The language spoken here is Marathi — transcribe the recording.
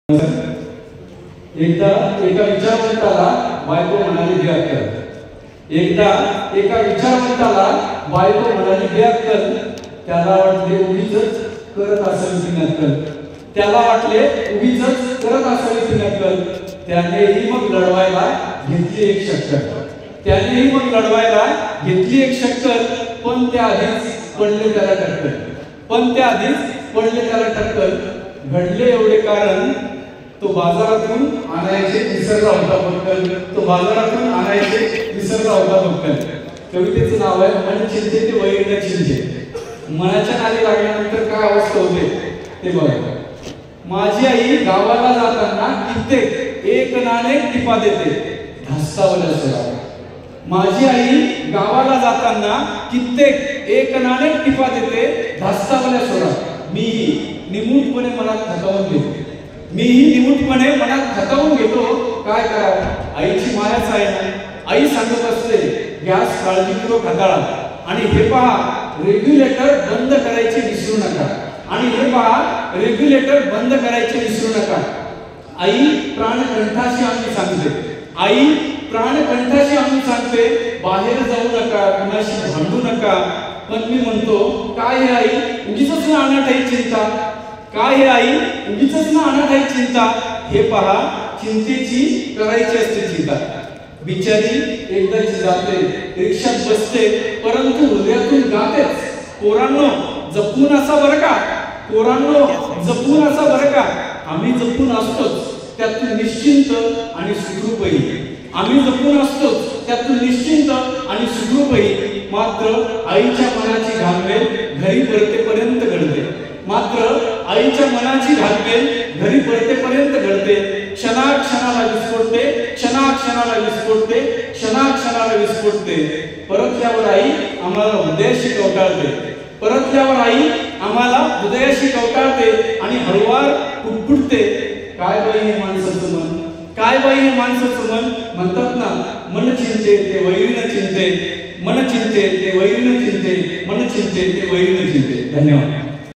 एकदा एका विचारवंताला बायको म्हणाली घे अक्कल। एकदा एका विचारवंताला बायको म्हणाली घे अक्कल। त्याला वाटले उगीच करत असावी ती नक्कल। त्याला वाटले उगीच करत असावी ती नक्कल। त्यानेही मग लढवायला घेतली एक शक्कल। त्यानेही मग लढवायला घेतली एक शक्कल। पण त्या आधीच पडले त्याला टक्कल। पण त्या आधीच पडले त्याला टक्कल। घडले एवढे कारण तो बाजारातून आणायचे विसरला होता बक्कल। तो बाजारातून आणायचे विसरला होता बक्कल। कवितेचं नाव आहे मन चिंते ते वैर चिंते। मनाच्या नादी लागल्यानंतर काय अवस्था होते ते बघा। माझी आई गावाला जाताना कित्येक एक नाणे टिपा देते धास्तावल्या स्वरात। माझी आई गावाला जाताना कित्येक एक नाणे टिपा देते धास्तावल्या स्वरात। मी निमूटपणे मनात खतावून घेतो। मीही निमूटपणे मनात खतावून घेतो। काय करावं, आईची मायाच आहे ना। आई सांगत असते गॅस काळजीपूर्वक हाताळा आणि हे पहा रेग्युलेटर बंद करायचे विसरू नका। आणि हे पहा रेग्युलेटर बंद करायचे विसरू नका। आई प्राणकंठाशी आम्ही सांगते। आई प्राणकंठाशी आम्ही सांगते बाहेर जाऊ नका, कुणाशी भांडू नका। पण मी म्हणतो काय हे आई उगीचच ना अनाठाई चिंता। काय हे आई उगीचच ना अनाठाई चिंता। हे पहा चिंतेची करायची असते चिंता। बिचारी एकदाची जाते रिक्षात बसते परंतु हृदयातून गातेच पोरांनो जपून असा बरं का। पोरांनो जपून असा बरं का। आम्ही जपून असतोच त्यातून निश्चिंत आणि सुखरूपही। आम्ही जपून असतोच त्यातून निश्चिंत आणि सुखरूपही। मात्र आईच्या मनाची घालमेल घरी परतेपर्यंत घडते। मात्र आईच्या मनाची घालमेल घरी परतेपर्यंत घडते। क्षणाक्षणाला विस्फोटते, क्षणाक्षणाला विस्फोटते, क्षणाक्षणाला विस्फोटते। परतल्यावर आई आम्हाला हृदयाशी कवटाळते। परतल्यावर आई आम्हाला हृदयाशी कवटाळते आणि हळूवार पुटपुटते। काय बाई हे माणसाचं मन, काय बाई हे माणसाचं मन। म्हणतात ना मन चिंते ते वैरीनं चिंते। मन चिंते ते वैरीनं चिंते। मन चिंते ते वैरीनं चिंते। धन्यवाद।